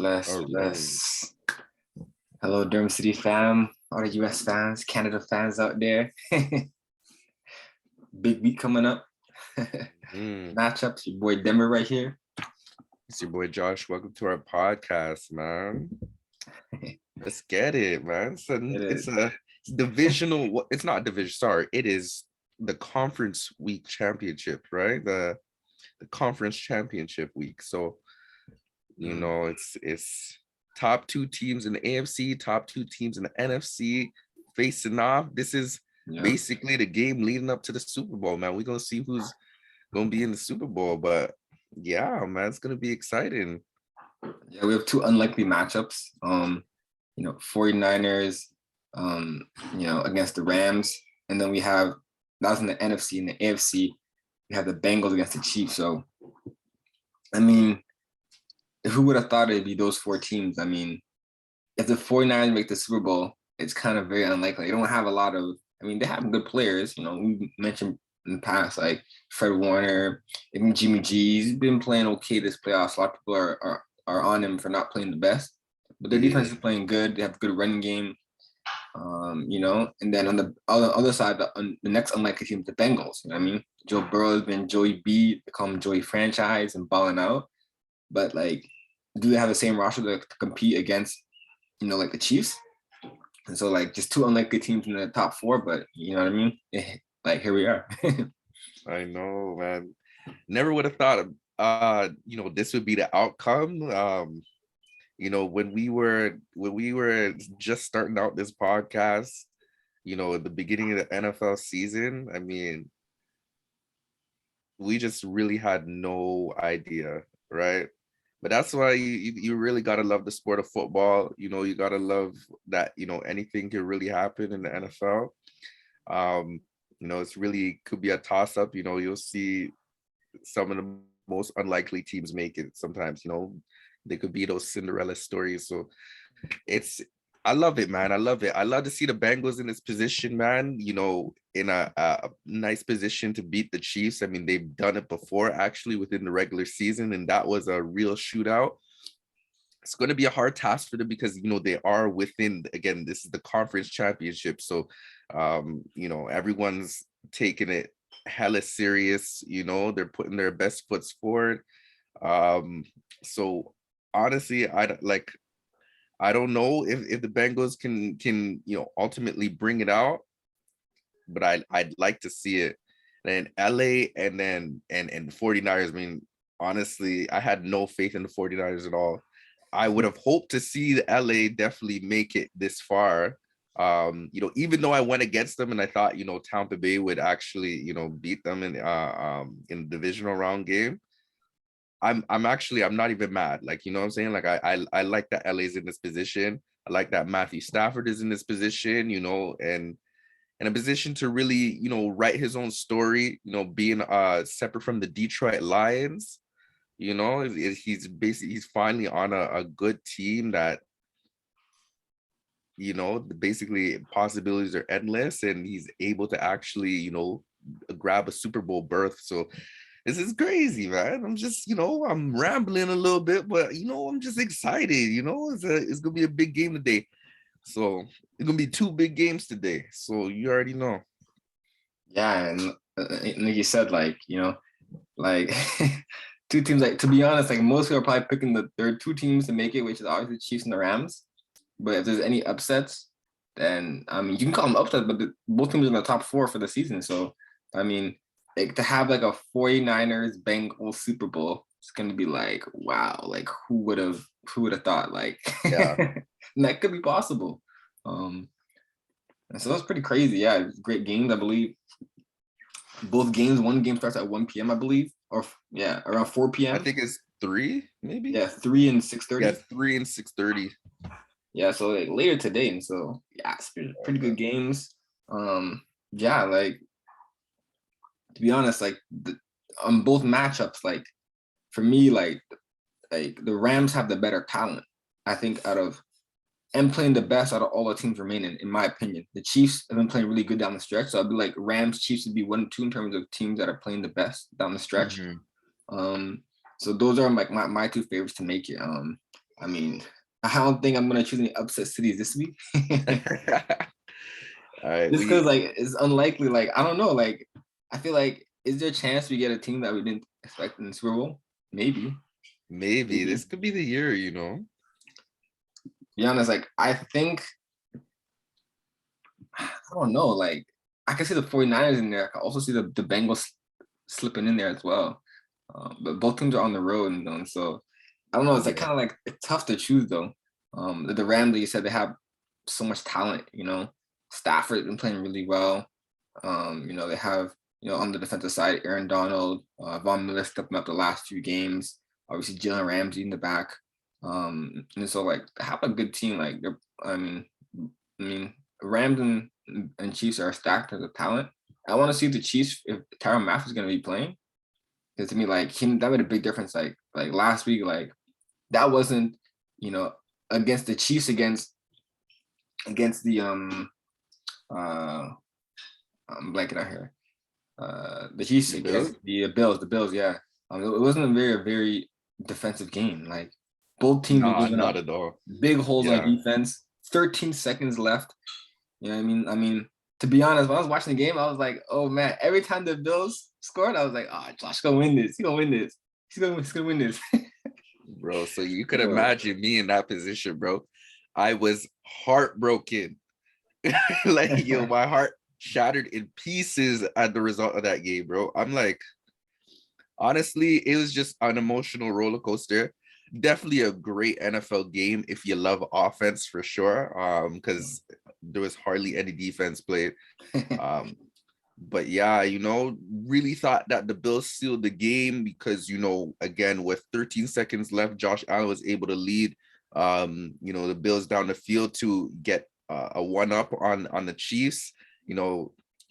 Bless, All right. bless. Hello, Durham City fam, all the US fans, Canada fans out there. Big week coming up. Mm. Matchups, your boy Denver right here. It's your boy Josh. Welcome to our podcast, man. Let's get it, man. It It's is. it's divisional. It's not division. Sorry, it is the conference week championship, right? The conference championship week. So it's top two teams in the AFC, top two teams in the NFC facing off. This is Yeah. basically the game leading up to the Super Bowl, man. We're gonna see who's gonna be in the Super Bowl, but yeah, man, it's gonna be exciting. Yeah, we have two unlikely matchups. 49ers, against the Rams. And then we have, that's in the NFC. In the AFC, we have the Bengals against the Chiefs. So, I mean, who would have thought it'd be those four teams? I mean, if the 49ers make the Super Bowl, it's kind of very unlikely. They don't have a lot of, they have good players. We mentioned in the past, like Fred Warner, even Jimmy G. He's been playing okay this playoffs. A lot of people are on him for not playing the best. But their defense is playing good. They have a good running game. And then on the other side, the next unlikely team is the Bengals. You know what I mean? Joe Burrow has been Joey B, they call him Joey Franchise and balling out. But like, do they have the same roster to compete against, like the Chiefs? And so like just two unlikely teams in the top four, but you know what I mean? Like here we are. I know, man. Never would have thought this would be the outcome. When we were just starting out this podcast, at the beginning of the NFL season, I mean, we just really had no idea, right? But that's why you really gotta love the sport of football. You gotta love that, anything can really happen in the NFL. It's really could be a toss-up. You'll see some of the most unlikely teams make it sometimes. They could be those Cinderella stories. So I love it, man. I love it. I love to see the Bengals in this position, man, in a nice position to beat the Chiefs. I mean, they've done it before, actually, within the regular season, and that was a real shootout. It's going to be a hard task for them because, they are within, again, this is the conference championship. So, everyone's taking it hella serious. They're putting their best foot forward. So honestly, I don't know if the Bengals can ultimately bring it out, but I'd like to see it. And LA and 49ers. I mean, honestly, I had no faith in the 49ers at all. I would have hoped to see the LA definitely make it this far. Even though I went against them and I thought, Tampa Bay would actually, beat them in the divisional round game. I'm not even mad. Like, you know what I'm saying? Like I like that LA's in this position. I like that Matthew Stafford is in this position, and in a position to really, write his own story, being separate from the Detroit Lions. He's finally on a good team that, basically possibilities are endless, and he's able to actually, grab a Super Bowl berth. So this is crazy, man. I'm just, I'm rambling a little bit, but I'm just excited. It's gonna be a big game today. So it's gonna be two big games today. So you already know. Yeah, and like you said, like like two teams. Like to be honest, like most people are probably picking there are two teams to make it, which is obviously the Chiefs and the Rams. But if there's any upsets, then you can call them upsets, but both teams are in the top four for the season. So like to have like a 49ers Bengals Super Bowl, it's gonna be like, wow, like who would have thought? Like Yeah. that could be possible. And so that's pretty crazy. Yeah, great games, I believe. Both games, one game starts at 1 p.m., I believe. Or yeah, around 4 p.m. I think it's 3, maybe. Yeah, 3 and 6:30. Yeah, 3 and 6:30. Yeah, so like later today, and so yeah, it's pretty good games. Yeah, like to be honest, like on both matchups, like for me, like the Rams have the better talent, I think, out of and playing the best out of all the teams remaining, in my opinion. The Chiefs have been playing really good down the stretch, so I'd be like Rams, Chiefs would be 1 and 2 in terms of teams that are playing the best down the stretch. Mm-hmm. So those are like my two favorites to make it. I mean, I don't think I'm gonna choose any upset cities this week. All right, Just because like it's unlikely. Like I don't know. Like I feel like is there a chance we get a team that we didn't expect in the Super Bowl? Maybe. maybe Maybe. this could be the year, you know. Be honest, like I think I don't know. Like I can see the 49ers in there. I can also see the Bengals slipping in there as well. But both teams are on the road, and so I don't know. It's like Yeah. kind of like it's tough to choose though. The Rams, you said they have so much talent. Stafford been playing really well. They have on the defensive side, Aaron Donald, Von Miller stepping up the last few games. Obviously, Jalen Ramsey in the back. And so like they have a good team. Like I mean, Rams and Chiefs are stacked as a talent. I want to see the Chiefs if Tyrann Matthew is going to be playing. Because to me, like that made a big difference. Like last week, like that wasn't against the Chiefs against the I'm blanking out here. The Chiefs The Bills? against the Bills, yeah. It wasn't a very defensive game. Like both teams were Nah, giving not up at all. big holes on Yeah. defense. 13 seconds left. You know what I mean? I mean, to be honest, when I was watching the game, I was like, oh man, every time the Bills scored, I was like, oh, Josh gonna win this. He's gonna win this. He's gonna win this. Bro, so you could Bro. imagine me in that position, bro. I was heartbroken. Like, yo, my heart shattered in pieces at the result of that game, bro. I'm like, honestly, it was just an emotional roller coaster. Definitely a great NFL game if you love offense for sure. Because there was hardly any defense played. Um, but yeah, really thought that the Bills sealed the game because, again, with 13 seconds left, Josh Allen was able to lead, the Bills down the field to get a one-up on the Chiefs.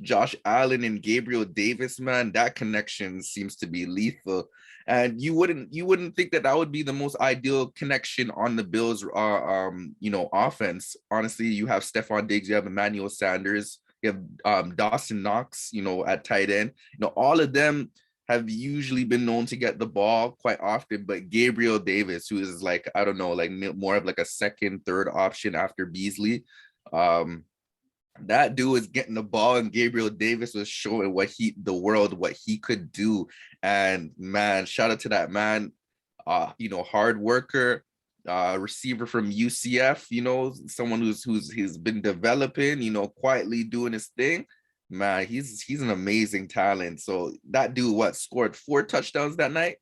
Josh Allen and Gabriel Davis, man, that connection seems to be lethal. And you wouldn't think that would be the most ideal connection on the Bills, offense. Honestly, you have Stephon Diggs, you have Emmanuel Sanders, you have Dawson Knox, at tight end. All of them have usually been known to get the ball quite often, but Gabriel Davis, who is like, I don't know, like more of like a second, third option after Beasley. That dude was getting the ball, and Gabriel Davis was showing the world what he could do. And man, shout out to that man, hard worker, receiver from UCF, someone who's been developing, quietly doing his thing. Man, he's an amazing talent. So that dude scored 4 touchdowns that night?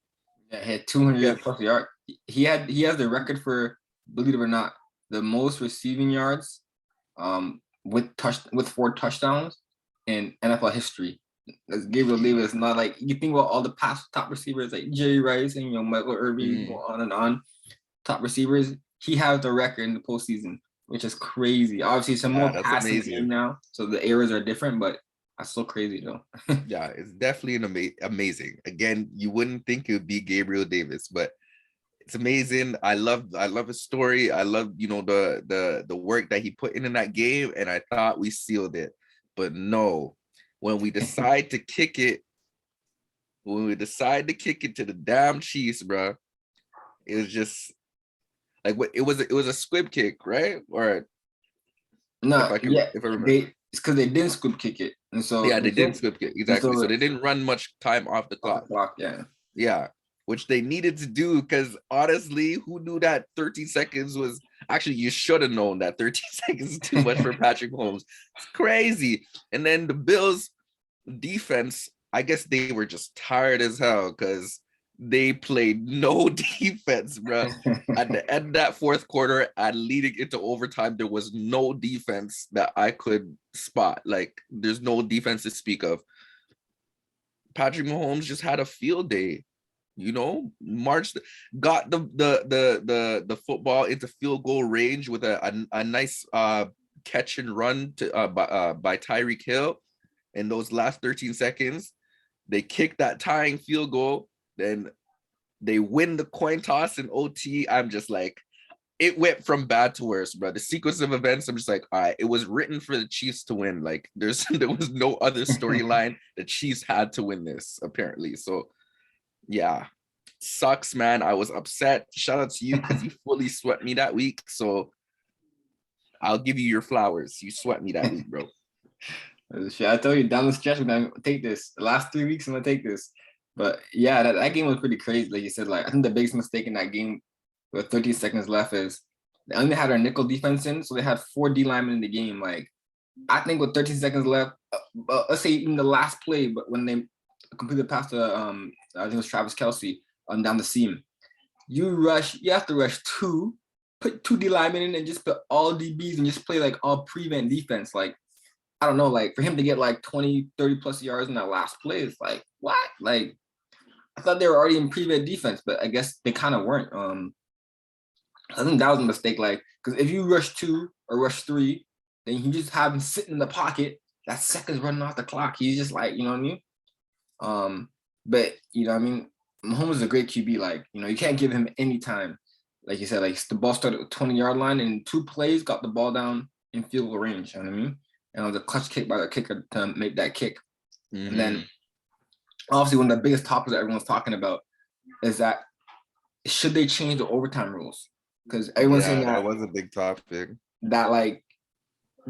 Yeah, he had 200 Yeah. plus yards. He has the record for, believe it or not, the most receiving yards with 4 touchdowns in NFL history. As Gabriel Davis, not like you think about all the past top receivers like Jerry Rice and Michael Irvin, go on and on. Top receivers, he has the record in the postseason, which is crazy. Obviously, some more That's passing game amazing. now, so the errors are different, but that's so crazy though. Yeah, it's definitely amazing. Again, you wouldn't think it would be Gabriel Davis, but it's amazing. I love his story. I love, the work that he put in that game, and I thought we sealed it. But no, when we decide to kick it, to the damn Chiefs, bro, it was just like what it was a squib kick, right? Or No, yeah, if I remember. it's because they didn't scoop kick it, and so Yeah, they didn't squib kick, and exactly. so So they didn't run much time off the off the clock. clock, yeah. Yeah, which they needed to do because honestly, who knew that 13 seconds was actually, you should have known that 13 seconds is too much for Patrick Mahomes. It's crazy. And then the Bills defense, I guess they were just tired as hell because they played no defense, bro. At the end of that fourth quarter and leading into overtime, there was no defense that I could spot. Like, there's no defense to speak of. Patrick Mahomes just had a field day, got the football into field goal range with a nice catch and run by Tyreek Hill in those last 13 seconds. They kicked that tying field goal, then they win the coin toss in OT. I'm just like, it went from bad to worse, bro. The sequence of events, I'm just like, all right, it was written for the Chiefs to win. Like, there was no other storyline. The Chiefs had to win this, apparently. So, yeah, sucks, man. I was upset. Shout out to you because you fully swept me that week. So I'll give you your flowers. You swept me that week, bro. Shit, I told you down the stretch, I'm gonna take this. The last 3 weeks, I'm gonna take this. But yeah, that game was pretty crazy. Like you said, like I think the biggest mistake in that game with 13 seconds left is they only had our nickel defense in, so they had 4 D linemen in the game. Like I think with 13 seconds left, let's say even the last play, but when they completed past the I think it was Travis Kelsey down the seam, you have to rush put 2 D linemen in and just put all DBs and just play like all prevent defense. Like I don't know, like for him to get like 20, 30 plus yards in that last play is like, what? Like, I thought they were already in prevent defense, but I guess they kind of weren't. I think that was a mistake. Like, because if you rush 2 or rush 3, then you just have him sitting in the pocket. That second's running off the clock. He's just like, you know what I mean? But you know what I mean? Mahomes is a great QB. Like, you know, you can't give him any time. Like you said, like the ball started at the 20-yard line and 2 plays got the ball down in field goal range. You know what I mean? And it was a clutch kick by the kicker to make that kick. Mm-hmm. And then obviously one of the biggest topics that everyone's talking about is that should they change the overtime rules? Because everyone's saying that was a big topic. That like,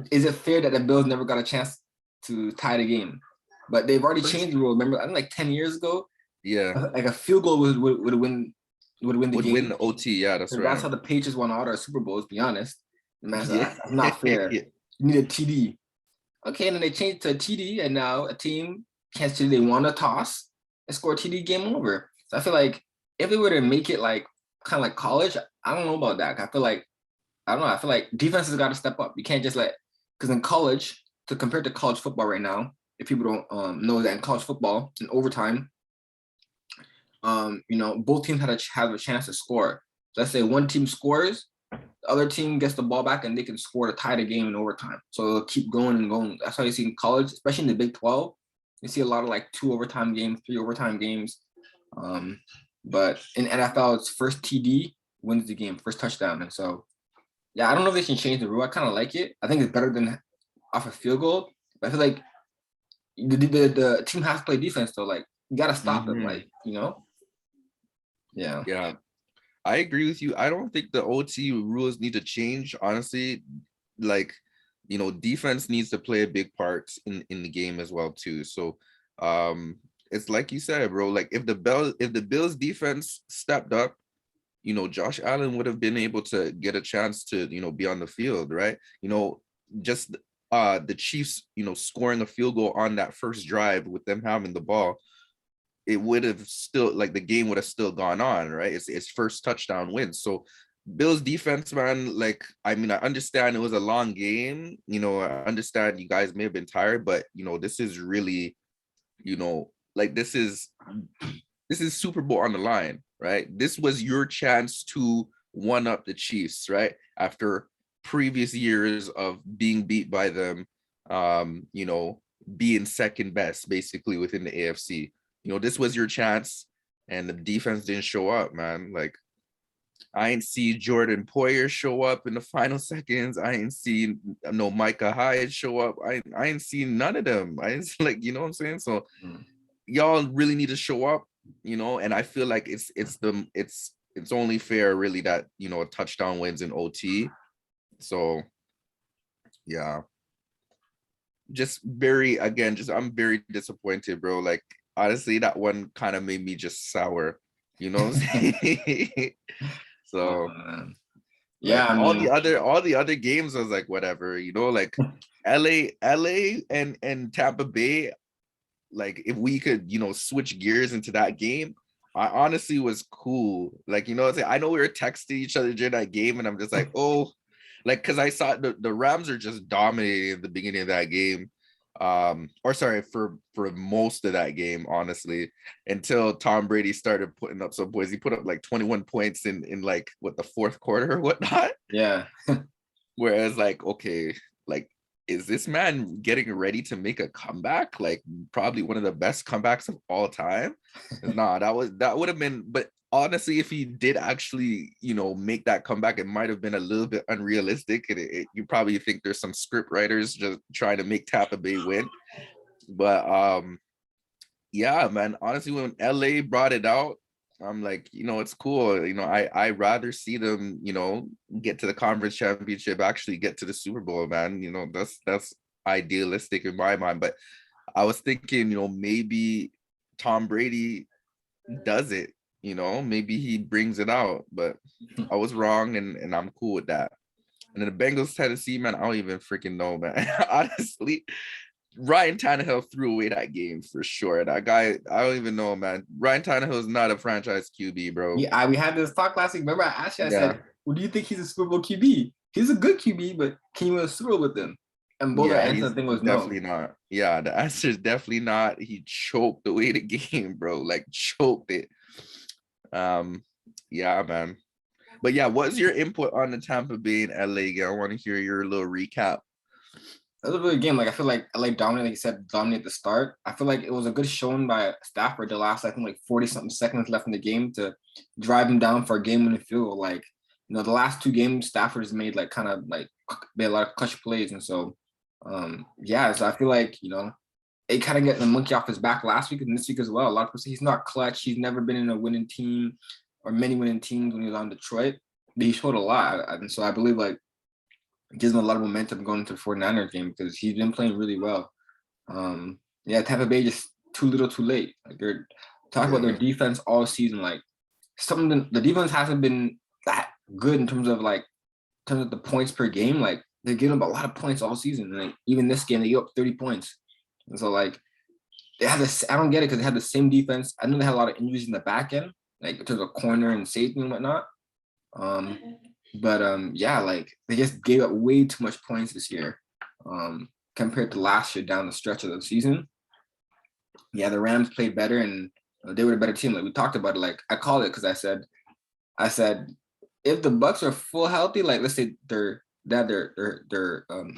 is it fair that the Bills never got a chance to tie the game? But they've already changed the rule. Remember, I think like 10 years ago, like a field goal would win the game. Would win the OT, yeah, that's right. That's how the Patriots won all their Super Bowls, to be honest. Man, that's not fair. You need a TD. Okay, and then they changed to a TD, and now a team can't say they want to toss and score a TD, game over. So I feel like if they were to make it like kind of like college, I don't know about that. I feel like defenses got to step up. You can't just because in college, to compare to college football right now, if people don't know that in college football, in overtime, you know, both teams have a chance to score. So let's say one team scores, the other team gets the ball back and they can score to tie the game in overtime. So it'll keep going and going. That's why you see in college, especially in the Big 12, you see a lot of like 2 overtime games, 3 overtime games. But in NFL, it's first TD wins the game, first touchdown. And so, yeah, I don't know if they can change the rule. I kind of like it. I think it's better than off a field goal. But I feel like the team has to play defense, though. Like, you got to stop them, like, you know? Yeah. Yeah. I agree with you. I don't think the OT rules need to change, honestly. Like, you know, defense needs to play a big part in the game as well, too. So, it's like you said, bro. Like, if the Bills defense stepped up, you know, Josh Allen would have been able to get a chance to, you know, be on the field, right? You know, just the Chiefs, you know, scoring a field goal on that first drive with them having the ball, it would have still, like, the game would have still gone on, right? It's first touchdown win. So Bills defense, man, like, I mean, I understand it was a long game. You know, I understand you guys may have been tired, but, you know, this is really, you know, like, this is Super Bowl on the line, right? This was your chance to one up the Chiefs, right? After previous years of being beat by them, you know, being second best basically within the AFC. You know, this was your chance, and the defense didn't show up, man. Like, I ain't see Jordan Poyer show up in the final seconds. I ain't see no Micah Hyde show up. I ain't seen none of them. I ain't like, you know what I'm saying? So y'all really need to show up, you know, and I feel like it's only fair really that, you know, a touchdown wins in OT. So yeah. I'm very disappointed, bro. Like, honestly, that one kind of made me just sour, you know what I'm saying? So yeah, like, all the other games I was like, whatever, you know, like LA and Tampa Bay, like, if we could, you know, switch gears into that game, I honestly was cool. Like, you know what I'm saying? I know we were texting each other during that game, and I'm just like, oh, like, because I saw the Rams are just dominating at the beginning of that game. Or sorry, for most of that game, honestly, until Tom Brady started putting up some points. He put up like 21 points in like what, the fourth quarter or whatnot. Yeah. Whereas, like, okay, like, is this man getting ready to make a comeback? Like, probably one of the best comebacks of all time. Nah, that would have been, but honestly, if he did actually, you know, make that comeback, it might have been a little bit unrealistic. And you probably think there's some script writers just trying to make Tampa Bay win. But yeah, man, honestly, when LA brought it out, I'm like, it's cool. I rather see them, get to the conference championship, actually get to the Super Bowl, man. That's idealistic in my mind. But I was thinking, maybe Tom Brady does it, maybe he brings it out, but I was wrong, and I'm cool with that. And then the Bengals, Tennessee, man, I don't even freaking know, man. Honestly, Ryan Tannehill threw away that game for sure. That guy, I don't even know, man. Ryan Tannehill is not a franchise QB, bro. Yeah, we had this talk last week. Remember, I asked you, I Yeah, said, well, do you think he's a Super Bowl QB? He's a good QB, but can you win a Super Bowl with him? And both our yeah, answers, he's I think, was no. definitely not. Yeah, the answer is definitely not. He choked away the game, bro. Like choked it. Um, yeah, man. But yeah, what's your input on the Tampa Bay and LA game? I want to hear your little recap. That was a really good game. Like I feel like LA dominated, like you said, dominate the start. I feel like it was a good showing by Stafford the last, I think, like 40 something seconds left in the game to drive him down for a game winning field goal. Like, the last two games, Stafford has made like kind of like made a lot of clutch plays. And so yeah, so I feel like, it kind of getting the monkey off his back last week and this week as well. A lot of people say he's not clutch. He's never been in a winning team or many winning teams when he was on Detroit. But he showed a lot. And so I believe like it gives him a lot of momentum going into the 49ers game because he's been playing really well. Yeah, Tampa Bay just too little too late. Like they're talking about their Yeah. defense all season. Like something the defense hasn't been that good in terms of the points per game. Like they're giving up a lot of points all season. And like, even this game, they gave up 30 points. And so like they had this, I don't get it because they had the same defense. I know they had a lot of injuries in the back end, like in terms of corner and safety and whatnot. Um, but yeah, like they just gave up way too much points this year compared to last year down the stretch of the season. Yeah, the Rams played better and they were a better team. Like we talked about it. Like I called it because I said if the Bucks are full healthy, like let's say their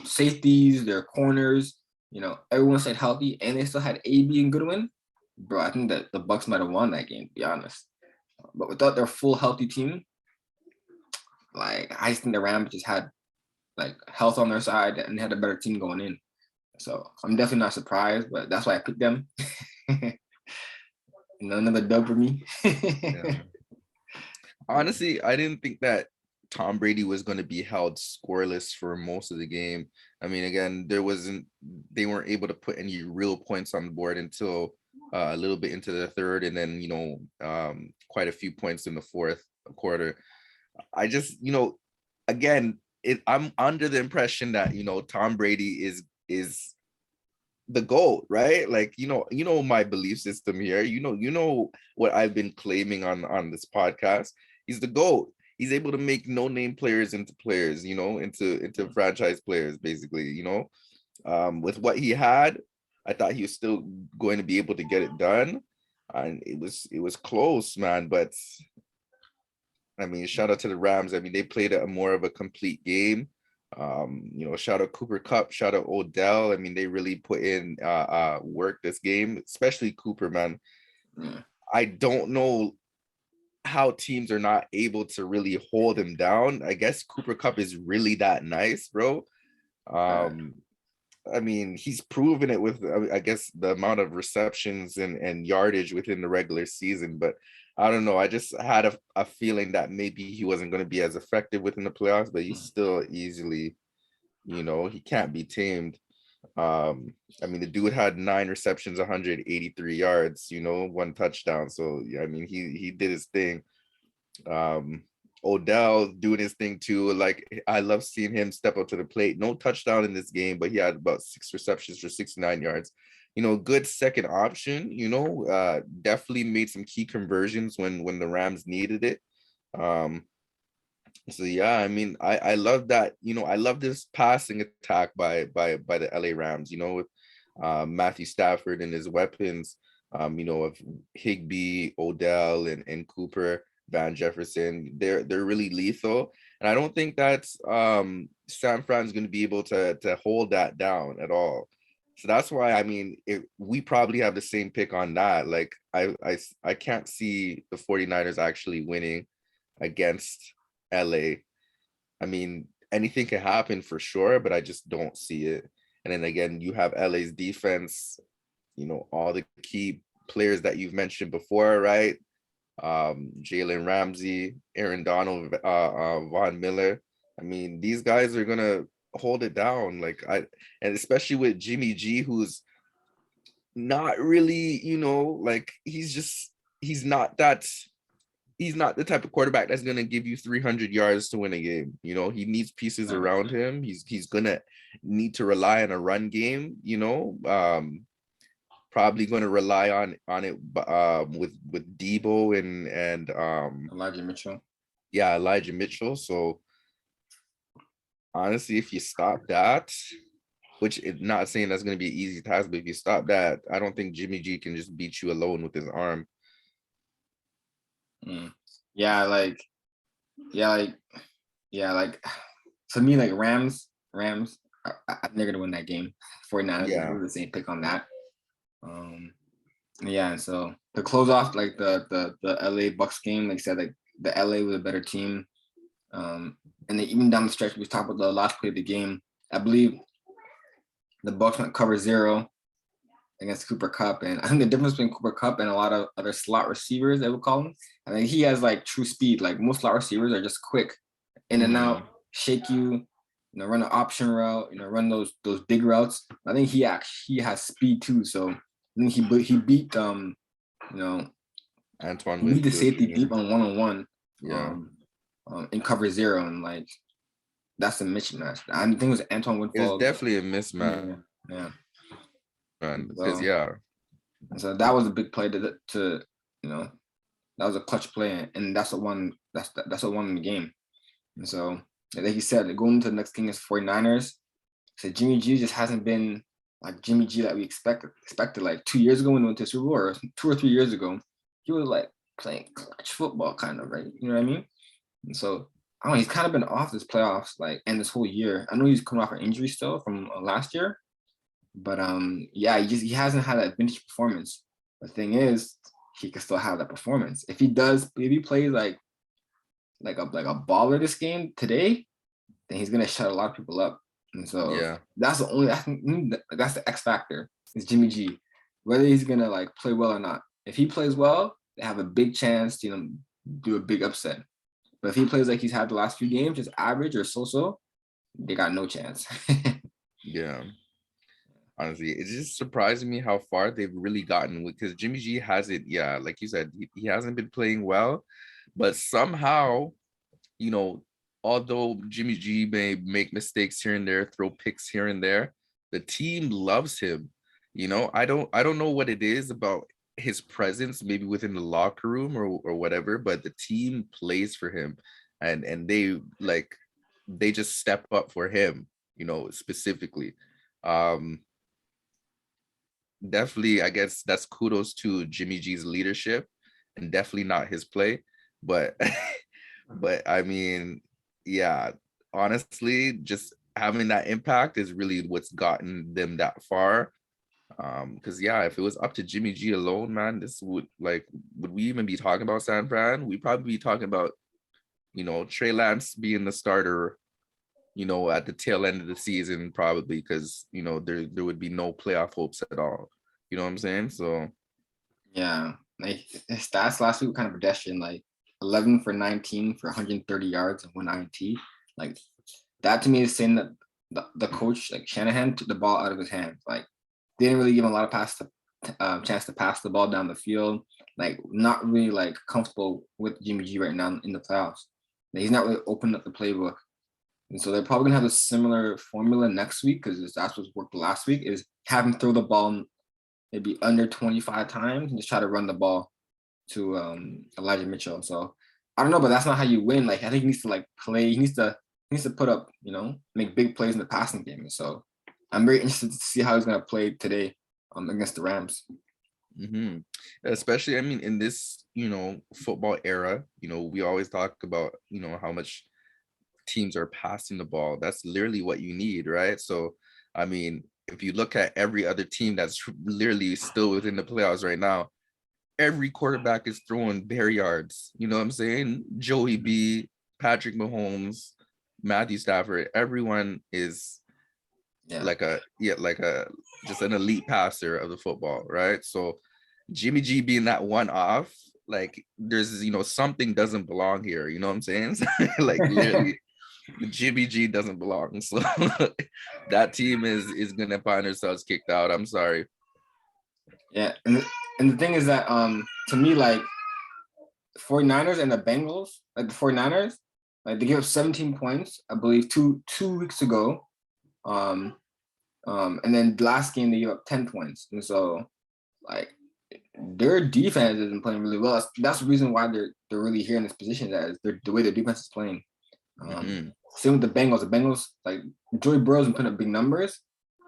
safeties, their corners, everyone stayed healthy and they still had AB and Goodwin, bro. I think that the Bucks might have won that game, to be honest. But without their full healthy team, like I just think the Rams just had like health on their side and they had a better team going in. So I'm definitely not surprised, but that's why I picked them. Another dub for me. Yeah. Honestly, I didn't think that Tom Brady was going to be held scoreless for most of the game. I mean, again, they weren't able to put any real points on the board until a little bit into the third, and then quite a few points in the fourth quarter. I just, again, I'm under the impression that Tom Brady is the GOAT, right? Like, my belief system here. You know what I've been claiming on this podcast. He's the GOAT. He's able to make no-name players into players, into franchise players, basically, with what he had, I thought he was still going to be able to get it done. And it was close, man. But I mean, shout out to the Rams. I mean, they played a more of a complete game. Shout out Cooper Kupp, shout out Odell. I mean, they really put in work this game, especially Cooper, man. Yeah. I don't know how teams are not able to really hold him down. I guess Cooper Kupp is really that nice, bro. Um, I mean, he's proven it with, I guess, the amount of receptions and yardage within the regular season. But I don't know. I just had a feeling that maybe he wasn't going to be as effective within the playoffs, but he's still easily, he can't be tamed. I mean, the dude had 9 receptions, 183 yards, one touchdown. So, yeah, I mean, he did his thing. Odell doing his thing too. Like I love seeing him step up to the plate. No touchdown in this game, but he had about 6 receptions for 69 yards. Good second option. Definitely made some key conversions when the Rams needed it. So yeah, I mean, I love that. I love this passing attack by the LA Rams. With Matthew Stafford and his weapons. Of Higbee, Odell, and Cooper. Van Jefferson, they're really lethal, and I don't think that's San Fran's going to be able to hold that down at all. So that's why, I mean, we probably have the same pick on that. Like I can't see the 49ers actually winning against LA. I mean, anything can happen for sure, but I just don't see it. And then again, you have LA's defense, all the key players that you've mentioned before, right? Jalen Ramsey, Aaron Donald, Von Miller. I mean, these guys are gonna hold it down. And especially with Jimmy G, who's not really, like he's not that he's not the type of quarterback that's gonna give you 300 yards to win a game. He needs pieces around him. He's gonna need to rely on a run game. Probably going to rely on it with Debo and Elijah Mitchell. Yeah, Elijah Mitchell. So honestly, if you stop that, which is not saying that's going to be an easy task, but if you stop that, I don't think Jimmy G can just beat you alone with his arm. Yeah, like for me, like Rams, they're gonna win that game. 49ers, Yeah. the same pick on that. Yeah, and so to close off like the LA Bucks game, like I said, like the LA was a better team. And then even down the stretch, we talked about the last play of the game. I believe the Bucks went cover 0 against Cooper Kupp, and I think the difference between Cooper Kupp and a lot of other slot receivers, they would call him, I think he has like true speed. Like most slot receivers are just quick, in and out, shake you, run an option route, run those big routes. I think he has speed too. So I think he beat Antoine he beat the safety Winfield, deep on 1-on-1. Yeah. In cover 0, and like that's a mismatch. I think it was Antoine Winfield. It's definitely a mismatch. Yeah. Because So that was a big play to that was a clutch play, and that's what won in the game. And so like you said, going into the next game is 49ers. So Jimmy G just hasn't been like Jimmy G that we expected like 2 years ago when he went to Super Bowl, or 2 or 3 years ago. He was like playing clutch football kind of, right? You know what I mean? And so I don't know, he's kind of been off this playoffs, like, and this whole year. I know he's coming off an injury still from last year, but yeah, he hasn't had that vintage performance. The thing is, he can still have that performance if he plays like a baller this game today, then he's gonna shut a lot of people up. And so that's the X factor is Jimmy G, whether he's gonna like play well or not. If he plays well, they have a big chance to do a big upset. But if he plays like he's had the last few games, just average or so, they got no chance. Yeah. Honestly, it's just surprising me how far they've really gotten, because Jimmy G hasn't, like you said, he hasn't been playing well, but somehow, although Jimmy G may make mistakes here and there, throw picks here and there, the team loves him. I don't know what it is about his presence, maybe within the locker room or whatever, but the team plays for him, and they just step up for him, specifically. Definitely, I guess that's kudos to Jimmy G's leadership, and definitely not his play. But but I mean, yeah, honestly, just having that impact is really what's gotten them that far. Because if it was up to Jimmy G alone, man, would we even be talking about San Fran? We'd probably be talking about, Trey Lance being the starter, at the tail end of the season, probably, because there would be no playoff hopes at all. You know what I'm saying? So yeah, like his stats last week were kind of pedestrian, like 11 for 19 for 130 yards and 1 INT. Like that to me is saying that the coach, like Shanahan, took the ball out of his hands. Like didn't really give him a lot of chance to pass the ball down the field. Like not really like comfortable with Jimmy G right now in the playoffs. Like, he's not really opened up the playbook. And so they're probably gonna have a similar formula next week, because that's what's worked last week, is have him throw the ball maybe under 25 times and just try to run the ball to Elijah Mitchell. So I don't know, but that's not how you win. Like I think he needs to like play. He needs to put up, make big plays in the passing game. So I'm very interested to see how he's gonna play today against the Rams. Especially, I mean, in this football era, we always talk about how much teams are passing the ball. That's literally what you need, right? So I mean, if you look at every other team that's literally still within the playoffs right now, every quarterback is throwing bare yards. You know what I'm saying? Joey B, Patrick Mahomes, Matthew Stafford, everyone is just an elite passer of the football, right? So Jimmy G being that one off, like there's something doesn't belong here. You know what I'm saying? Like literally, Jimmy G doesn't belong. So that team is gonna find themselves kicked out. I'm sorry. Yeah, and the thing is that to me, like 49ers and the Bengals, like the 49ers, like they gave up 17 points, I believe, two weeks ago. And then last game they gave up 10 points. And so like their defense isn't playing really well. That's the reason why they're really here in this position, that is the way their defense is playing. Same with the Bengals. The Bengals, like Joey Burrow's been putting up big numbers,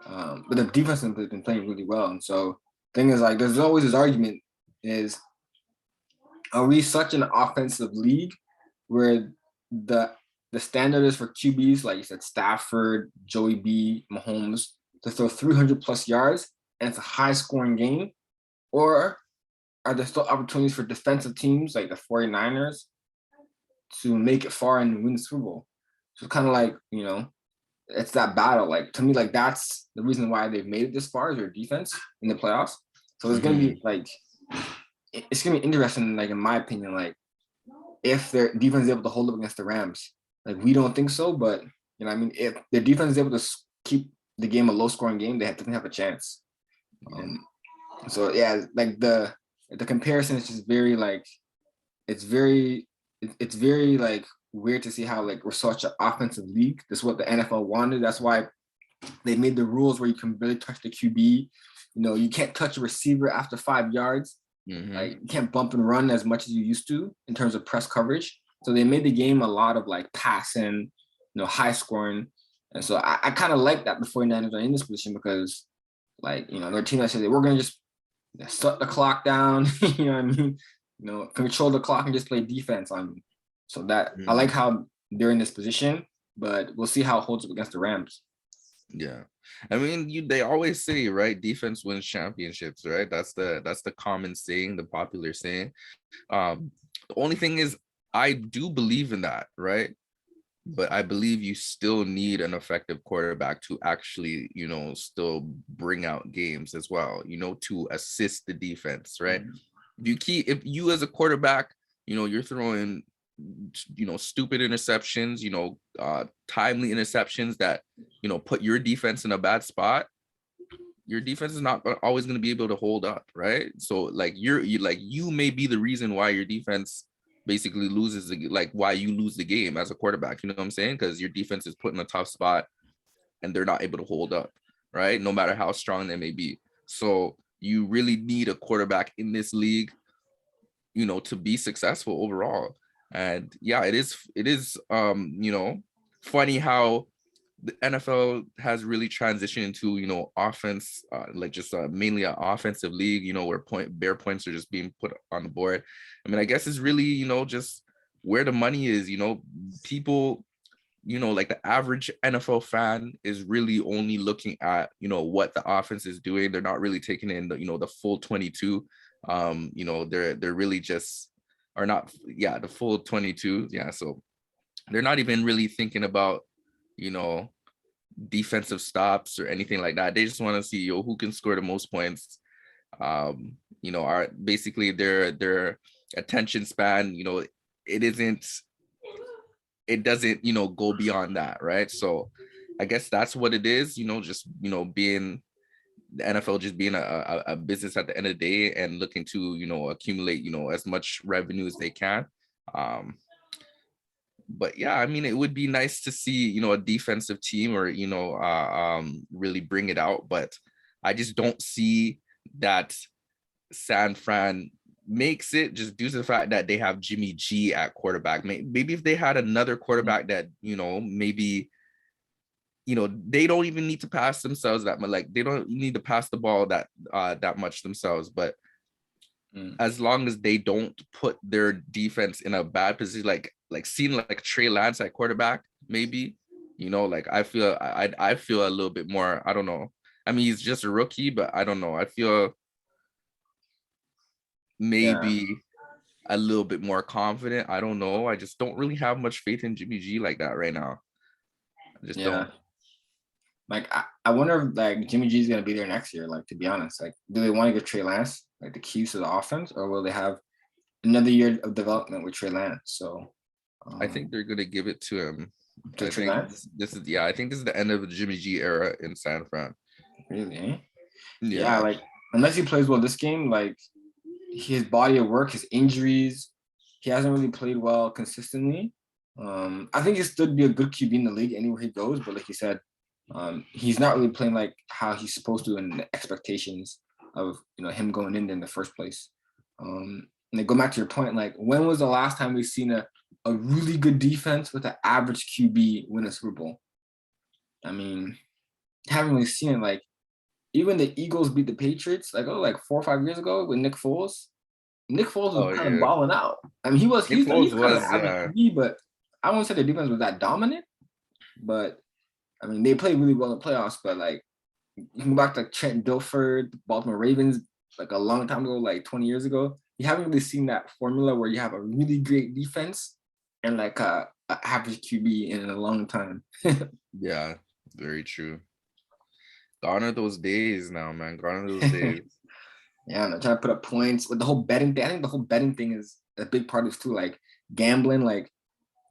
but the defense has been playing really well. And so thing is, like, there's always this argument is, are we such an offensive league where the standard is for QBs, like you said, Stafford, Joey B, Mahomes, to throw 300 plus yards and it's a high scoring game? Or are there still opportunities for defensive teams like the 49ers to make it far and win the Super Bowl? So kind of like, it's that battle. Like, to me, like that's the reason why they've made it this far, is their defense in the playoffs. So it's gonna be like, it's gonna be interesting, like in my opinion, like if their defense is able to hold up against the Rams. Like, we don't think so, but I mean, if their defense is able to keep the game a low scoring game, they definitely have a chance. So yeah, like the comparison is just very like, it's very like weird to see how like we're such an offensive league. That's what the NFL wanted. That's why they made the rules where you can barely touch the QB. You can't touch a receiver after 5 yards. Like, you can't bump and run as much as you used to in terms of press coverage. So they made the game a lot of like passing, high scoring. And so I kind of like that the 49ers are in this position, because like, they're a team that says we're going to just shut the clock down, you know what I mean? Control the clock and just play defense on them. So that I like how they're in this position, but we'll see how it holds up against the Rams. Yeah, I mean, they always say, right, defense wins championships, right? That's the common saying, the popular saying. The only thing is, I do believe in that, right? But I believe you still need an effective quarterback to actually, still bring out games as well, to assist the defense, right? If you as a quarterback, you're throwing, stupid interceptions, timely interceptions that, put your defense in a bad spot, your defense is not always going to be able to hold up, right? So like you may be the reason why your defense basically loses why you lose the game as a quarterback, you know what I'm saying? Because your defense is put in a tough spot and they're not able to hold up, right? No matter how strong they may be. So you really need a quarterback in this league, to be successful overall. And yeah, it is funny how the NFL has really transitioned into offense, mainly an offensive league, where bare points are just being put on the board. I mean, I guess it's really, just where the money is. People, like the average NFL fan is really only looking at, what the offense is doing. They're not really taking in the full 22. They're really just are not, the full 22. Yeah. So they're not even really thinking about, defensive stops or anything like that. They just want to see who can score the most points. Are basically their attention span, it doesn't go beyond that, right? So I guess that's what it is, just being the NFL, just being a business at the end of the day, and looking to accumulate as much revenue as they can. But yeah, I mean, it would be nice to see a defensive team, or really bring it out, but I just don't see that San Fran makes it, just due to the fact that they have Jimmy G at quarterback. Maybe if they had another quarterback that maybe they don't even need to pass themselves that much, like they don't need to pass the ball that much themselves, but as long as they don't put their defense in a bad position, like seeing like Trey Lance at quarterback, maybe, like I feel a little bit more, I don't know. I mean, he's just a rookie, but I don't know. I feel maybe a little bit more confident. I don't know. I just don't really have much faith in Jimmy G like that right now. I just don't. Like, I wonder if like Jimmy G is gonna be there next year. Like, to be honest, like, do they want to give Trey Lance like the keys to the offense, or will they have another year of development with Trey Lance. So I think they're gonna give it to him. to I Trey think Lance, this is I think this is the end of the Jimmy G era in San Fran. really? Eh? Yeah, Yeah. like unless he plays well this game, like his body of work, his injuries, he hasn't really played well consistently. I think he'll still be a good QB in the league anywhere he goes, but like you said, he's not really playing like how he's supposed to in the expectations of him going in the first place. And then go back to your point, like when was the last time we've seen a really good defense with an average QB win a Super Bowl? I mean, haven't really seen it. Like even the Eagles beat the Patriots like 4 or 5 years ago with Nick Foles. Nick Foles Oh was kind of yeah. balling out. I mean, Nick he's Foles kind of was, average yeah. QB, but I won't say the defense was that dominant. But I mean, they played really well in the playoffs. But like, you can go back to Trent Dilfer, Baltimore Ravens, like a long time ago, like 20 years ago. You haven't really seen that formula where you have a really great defense and like a average QB in a long time. Yeah, very true. Gone are those days now, man. Gone are those days. Yeah, and they're trying to put up points with the whole betting thing. I think the whole betting thing is a big part of it too. Like gambling, like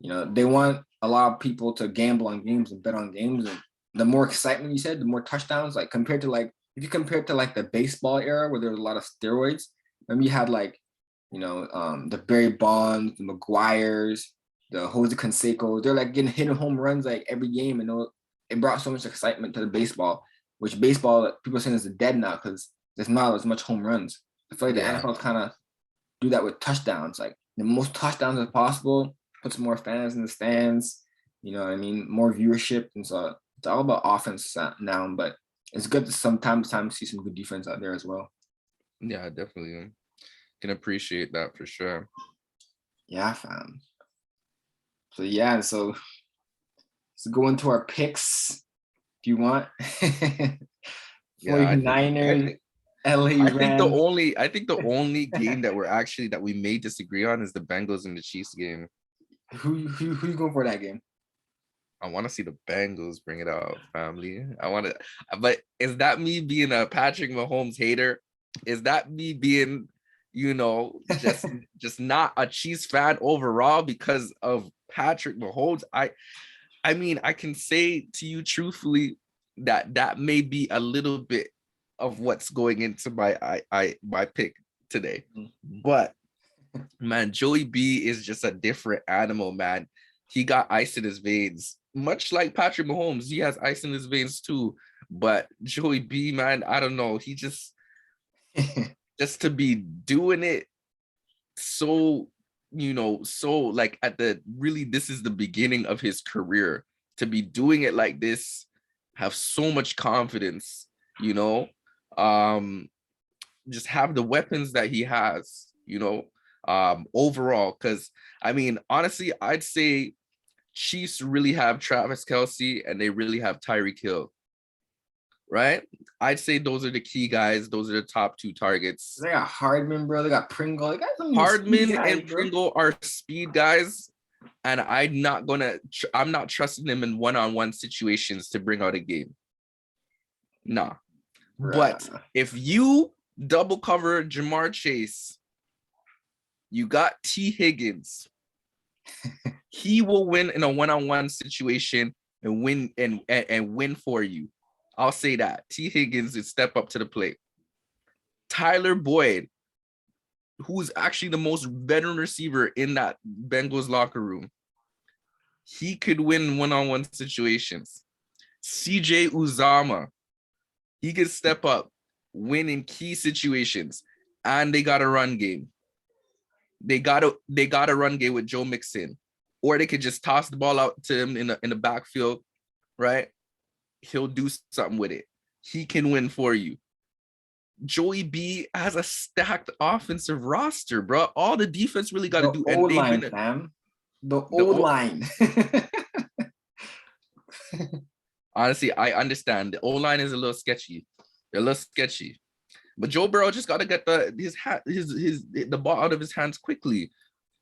they want a lot of people to gamble on games and bet on games. And the more excitement you said, the more touchdowns. Like compared to like if you compare it to like the baseball era where there was a lot of steroids, and you had like the Barry Bonds, the McGuires, the Jose Canseco. They're like getting hit home runs like every game, and it brought so much excitement to the baseball. Which baseball people are saying is dead now because there's not as much home runs. I feel like the Yeah. NFL kind of do that with touchdowns, like the most touchdowns as possible, puts more fans in the stands. You know what I mean? More viewership, and so it's all about offense now. But it's good to sometimes see some good defense out there as well. Yeah, definitely. Can appreciate that for sure. Yeah, fam. So yeah, so let's go into our picks. Do you want? Yeah, I think 49ers, LA Rams. I think the only game that we may disagree on is the Bengals and the Chiefs game. Who you going for that game? I want to see the Bengals bring it out, family. But is that me being a Patrick Mahomes hater? Is that me being, just not a Chiefs fan overall because of Patrick Mahomes? I mean, I can say to you truthfully that may be a little bit of what's going into my pick today. But man, Joey B is just a different animal, man. He got ice in his veins, much like Patrick Mahomes. He has ice in his veins too. But Joey B, man, I don't know. He just to be doing it so like this is the beginning of his career, to be doing it like this, have so much confidence, just have the weapons that he has, overall. Because I mean, honestly, I'd say Chiefs really have Travis Kelce and they really have Tyreek Hill, right? I'd say those are the key guys. Those are the top two targets. They got Hardman, bro. They got Pringle. They got some Hardman guys, and Pringle are speed guys, and I'm not trusting them in one-on-one situations to bring out a game. Nah. Bruh. But if you double cover Jamar Chase, you got T. Higgins. He will win in a one-on-one situation and win for you. I'll say that. T. Higgins is step up to the plate. Tyler Boyd, who's actually the most veteran receiver in that Bengals locker room, he could win one-on-one situations. CJ Uzama, he could step up, win in key situations, and they got a run game. They got a run game with Joe Mixon, or they could just toss the ball out to him in the backfield, right? He'll do something with it. He can win for you. Joey B has a stacked offensive roster, bro. All the defense really got to do. The O-line, fam. The O-line. Honestly, I understand. The O-line is a little sketchy. They're a little sketchy. But Joe Burrow just got to get the ball out of his hands quickly,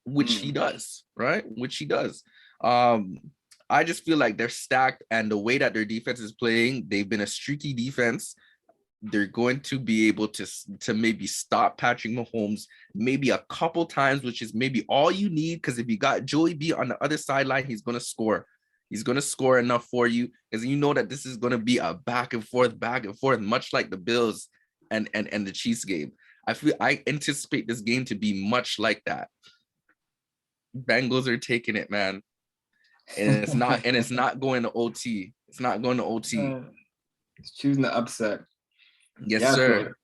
which he does, right? Which he does. I just feel like they're stacked, and the way that their defense is playing, they've been a streaky defense. they're going to be able to maybe stop Patrick Mahomes maybe a couple times, which is maybe all you need. Because if you got Joey B on the other sideline, he's going to score. He's going to score enough for you, because you know that this is going to be a back and forth, much like the Bills and the Chiefs game. I anticipate this game to be much like that. Bengals are taking it, man. And it's not going to OT. It's not going to OT. It's choosing the upset. Yes, yeah, sir.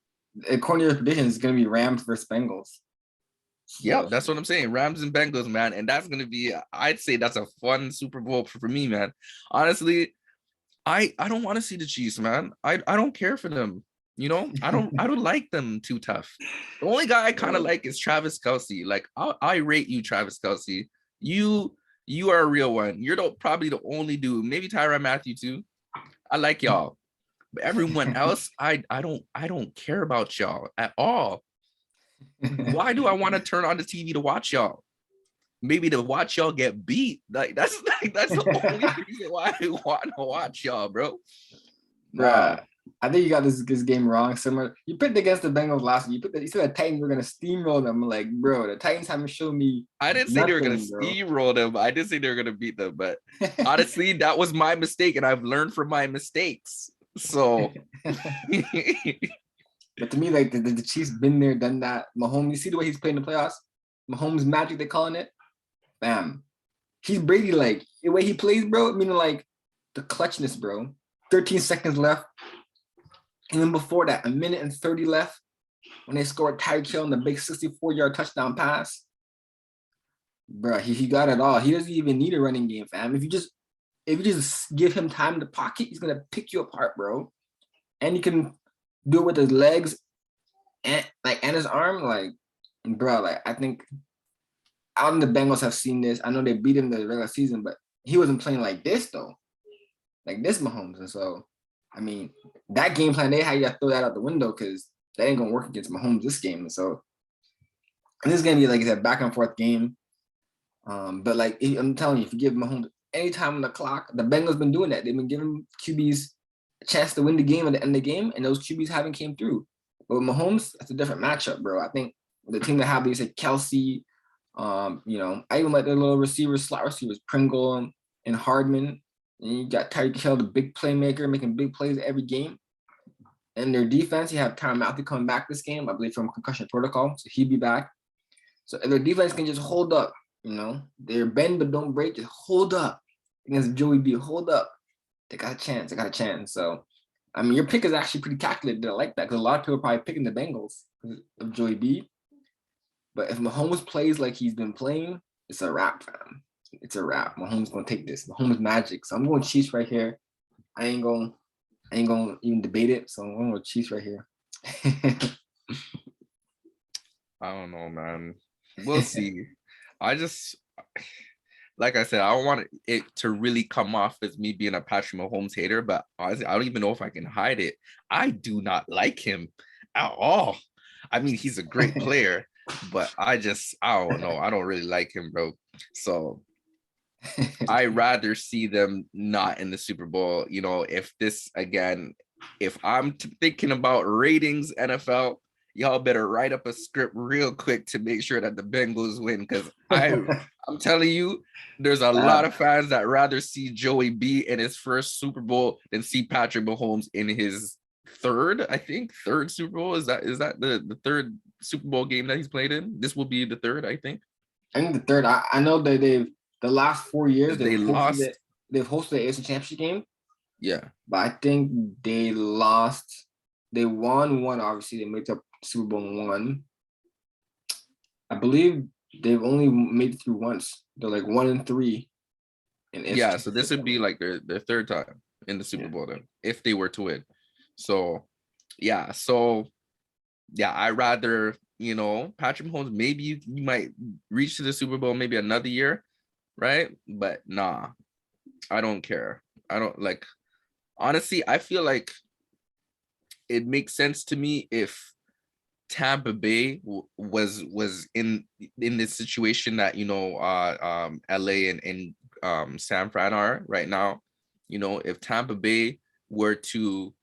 So, according to your prediction, it's going to be Rams versus Bengals. So, yeah, that's what I'm saying. Rams and Bengals, man. And that's going to be, I'd say that's a fun Super Bowl for me, man. Honestly, I don't want to see the Chiefs, man. I don't care for them. You know, I don't like them too tough. The only guy I kind of like is Travis Kelce. Like, I rate you, Travis Kelce. You are a real one. You're probably the only dude. Maybe Tyrann Mathieu too. I like y'all. But everyone else, I don't care about y'all at all. Why do I want to turn on the TV to watch y'all? Maybe to watch y'all get beat. That's the only reason why I want to watch y'all, bro. Bruh, I think you got this game wrong. Similar, you picked against the Bengals last week. You said the Titans were gonna steamroll them. I'm like, bro, the Titans haven't shown me. I didn't say they were gonna steamroll them. I didn't say they were gonna beat them, but honestly, that was my mistake, and I've learned from my mistakes. So, but to me, like the Chiefs been there, done that. Mahomes, you see the way he's playing the playoffs. Mahomes magic, they calling it. Bam, he's Brady like the way he plays, bro. Meaning like the clutchness, bro. 13 seconds left. And then before that, 1:30 left when they scored Tyreek Hill on the big 64-yard touchdown pass. Bro, he got it all. He doesn't even need a running game, fam. If you just give him time in the pocket, he's gonna pick you apart, bro. And he can do it with his legs and his arm. Like, bro, like I think I don't know the Bengals have seen this. I know they beat him the regular season, but he wasn't playing like this though. Like this Mahomes. And so, I mean, that game plan, they had you to throw that out the window because that ain't gonna work against Mahomes this game. And so, and this is gonna be like I said, back and forth game. But like I'm telling you, if you give Mahomes any time on the clock, the Bengals been doing that. They've been giving QBs a chance to win the game at the end of the game, and those QBs haven't came through. But with Mahomes, that's a different matchup, bro. I think the team that have, you say Kelce, you know, I even like their little receivers, slot receivers, Pringle and Hardman. And you got Tyreek Hill, the big playmaker, making big plays every game. And their defense, you have Tyrann Mathieu coming back this game, I believe, from concussion protocol, so he'll be back. So if their defense can just hold up, you know, they're bend but don't break, just hold up against Joey B. Hold up. They got a chance. They got a chance. So, I mean, your pick is actually pretty calculated. I like that because a lot of people are probably picking the Bengals of Joey B. But if Mahomes plays like he's been playing, it's a wrap, fam. It's a wrap. Mahomes gonna take this. Mahomes magic. So I'm going Chiefs right here. I ain't gonna even debate it. So I'm going Chiefs right here. I don't know, man. We'll see. Like I said, I don't want it to really come off as me being a Patrick Mahomes hater, but honestly, I don't even know if I can hide it. I do not like him at all. I mean, he's a great player, but I don't know. I don't really like him, bro. So I rather see them not in the Super Bowl. You know, if I'm thinking about ratings, NFL, y'all better write up a script real quick to make sure that the Bengals win. Because I'm telling you, there's a lot of fans that rather see Joey B in his first Super Bowl than see Patrick Mahomes in his third Super Bowl. Is that the third Super Bowl game that he's played in? This will be the third, I think. I think the third. I know that the last 4 years they lost. They've hosted the AFC Championship game. Yeah, but I think they lost. They won one. Obviously, they made up Super Bowl one. I believe they've only made it through once. They're like 1-3. Yeah, so this would be like their third time in the Super Bowl then, if they were to win. So I rather, you know, Patrick Mahomes, maybe you might reach to the Super Bowl maybe another year, right? But nah, I don't care. I don't like, honestly, I feel like it makes sense to me if Tampa Bay was in this situation that, you know, LA and San Fran are right now. You know, if Tampa Bay were to,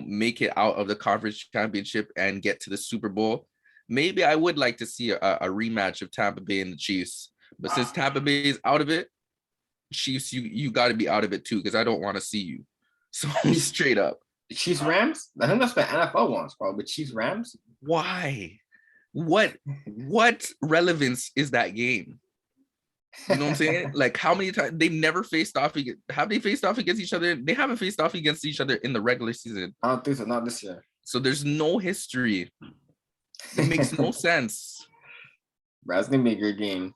make it out of the conference championship and get to the Super Bowl, maybe I would like to see a rematch of Tampa Bay and the Chiefs. But since Tampa Bay is out of it, Chiefs, you got to be out of it too, because I don't want to see you. So straight up. The Chiefs Rams? I think that's what NFL wants, bro. But Chiefs Rams? Why? What relevance is that game? You know what I'm saying? Like, how many times they've never faced off? Have they faced off against each other? They haven't faced off against each other in the regular season. I don't think so. Not this year. So there's no history. It makes no sense. Bro, it's gonna be a great game,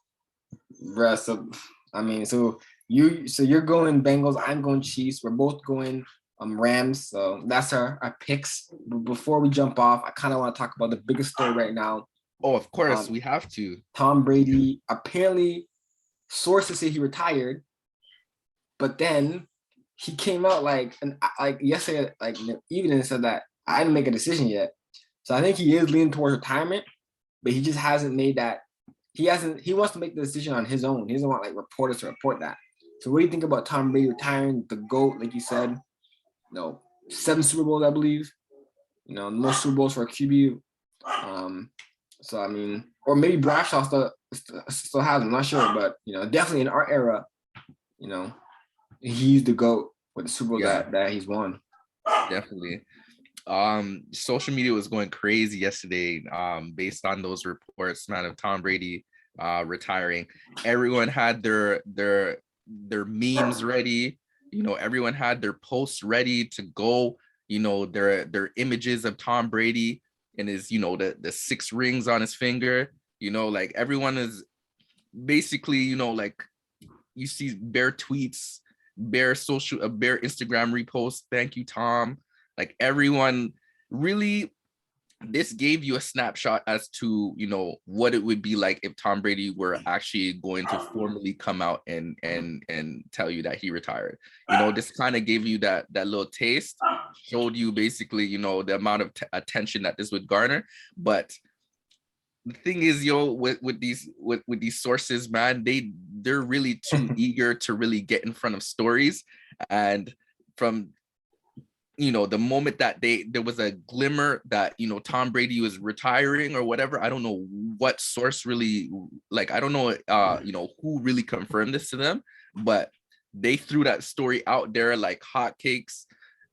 bro. So I mean, so you're going Bengals. I'm going Chiefs. We're both going Rams. So that's our picks. But before we jump off, I kind of want to talk about the biggest story right now. Oh, of course, we have to. Tom Brady, apparently, sources say he retired, but then he came out like yesterday, like in the evening, and said that I didn't make a decision yet. So I think he is leaning towards retirement, but he just hasn't made that. He wants to make the decision on his own. He doesn't want like reporters to report that. So what do you think about Tom Brady retiring, the GOAT, like you said? 7 Super Bowls, I believe. Most Super Bowls for a QB. So I mean, or maybe Bradshaw still has. I'm not sure, but definitely in our era, he's the GOAT with the Super Bowl that he's won. Definitely. Social media was going crazy yesterday, based on those reports, man, of Tom Brady retiring. Everyone had their memes ready. Everyone had their posts ready to go. Their images of Tom Brady and his, the 6 rings on his finger. Like everyone is basically, like you see bare tweets, bare Instagram reposts. Thank you, Tom. Like everyone really, this gave you a snapshot as to, what it would be like if Tom Brady were actually going to formally come out and tell you that he retired. This kind of gave you that little taste, showed you basically, the amount of attention that this would garner. But the thing is, with these sources, man, they're really too eager to really get in front of stories. And from the moment that there was a glimmer that Tom Brady was retiring or whatever, I don't know what source really, like, I don't know who really confirmed this to them, but they threw that story out there like hotcakes,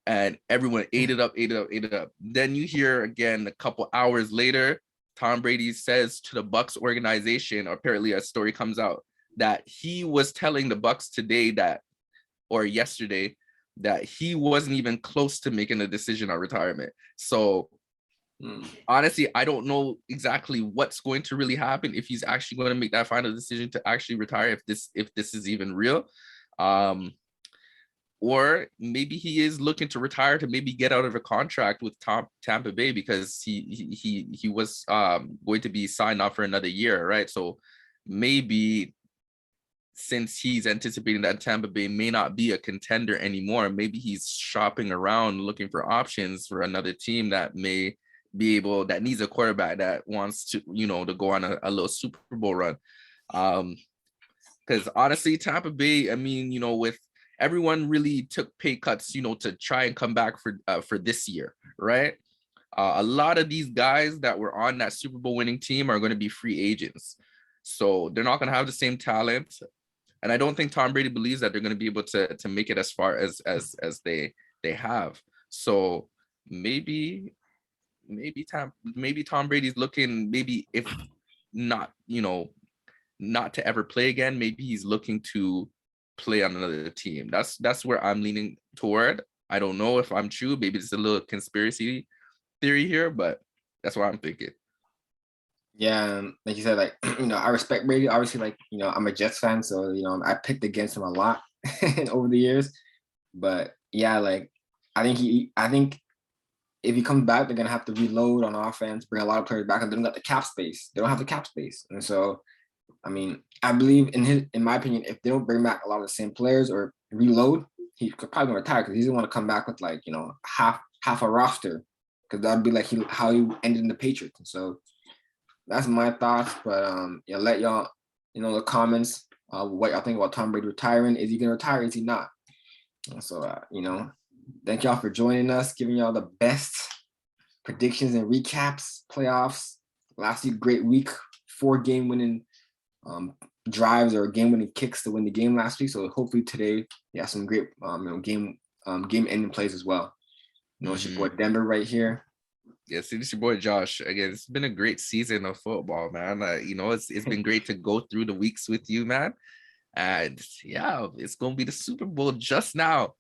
and everyone ate it up. Then you hear again a couple hours later, Tom Brady says to the Bucs organization, or apparently a story comes out that he was telling the Bucs yesterday that he wasn't even close to making a decision on retirement. So honestly, I don't know exactly what's going to really happen, if he's actually going to make that final decision to actually retire, if this is even real. Or maybe he is looking to retire to maybe get out of a contract with Tampa Bay, because he was going to be signed off for another year, right? So maybe, since he's anticipating that Tampa Bay may not be a contender anymore, maybe he's shopping around looking for options for another team that may be able, that needs a quarterback that wants to, to go on a little Super Bowl run. Because honestly, Tampa Bay, I mean, with everyone really took pay cuts, to try and come back for this year, right? A lot of these guys that were on that Super Bowl winning team are going to be free agents. So they're not going to have the same talent. And I don't think Tom Brady believes that they're going to be able to make it as far as they have. So maybe Tom Brady's looking, maybe if not, not to ever play again, maybe he's looking to play on another team. That's where I'm leaning toward. I don't know if I'm true. Maybe it's a little conspiracy theory here, but that's what I'm thinking. Yeah, like you said, like I respect Brady. Obviously, like I'm a Jets fan, so I picked against him a lot over the years. But yeah, like I think if he comes back, they're gonna have to reload on offense, bring a lot of players back, and they don't got the cap space. They don't have the cap space, and so I mean, I believe in my opinion, if they don't bring back a lot of the same players or reload, he's probably gonna retire, because he doesn't want to come back with like half a roster, because that'd be like how he ended in the Patriots. And so that's my thoughts. But let y'all the comments what y'all think about Tom Brady retiring. Is he gonna retire? Is he not? So Thank y'all for joining us, giving y'all the best predictions and recaps, playoffs. Last week, great week, 4 game winning drives or game winning kicks to win the game last week. So hopefully today, yeah, some great game ending plays as well. It's your boy Denver right here. Yes, it's your boy Josh. Again, it's been a great season of football, man. It's been great to go through the weeks with you, man. And yeah, it's gonna be the Super Bowl just now.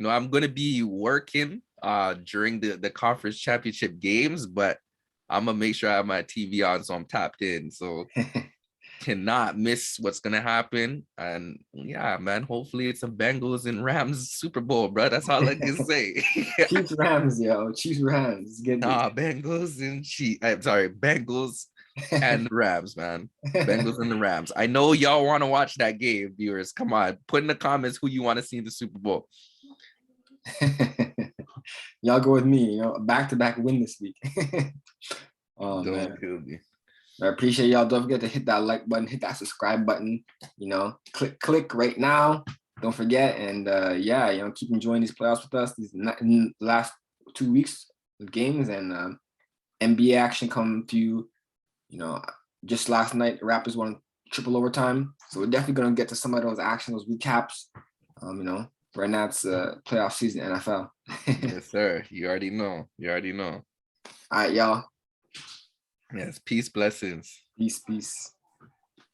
I'm gonna be working during the conference championship games, but I'm gonna make sure I have my TV on so I'm tapped in. So cannot miss what's gonna happen. And yeah, man, hopefully it's a Bengals and Rams Super Bowl, bro. That's all I can say. Chiefs Rams, yo. Chiefs Rams. Get this. Bengals and Chiefs. I'm sorry, Bengals and the Rams, man. Bengals and the Rams. I know y'all want to watch that game, viewers. Come on, put in the comments who you want to see in the Super Bowl. Y'all go with me, back-to-back win this week. Oh, Don't man. kill me. I appreciate y'all. Don't forget to hit that like button, hit that subscribe button. Click right now. Don't forget. And keep enjoying these playoffs with us. These last 2 weeks of games and NBA action coming to you. Just last night, the Raptors won triple overtime. So we're definitely gonna get to some of those action, those recaps. Right now it's playoff season NFL. Yes, sir. You already know. All right, y'all. Yes, peace, blessings. Peace.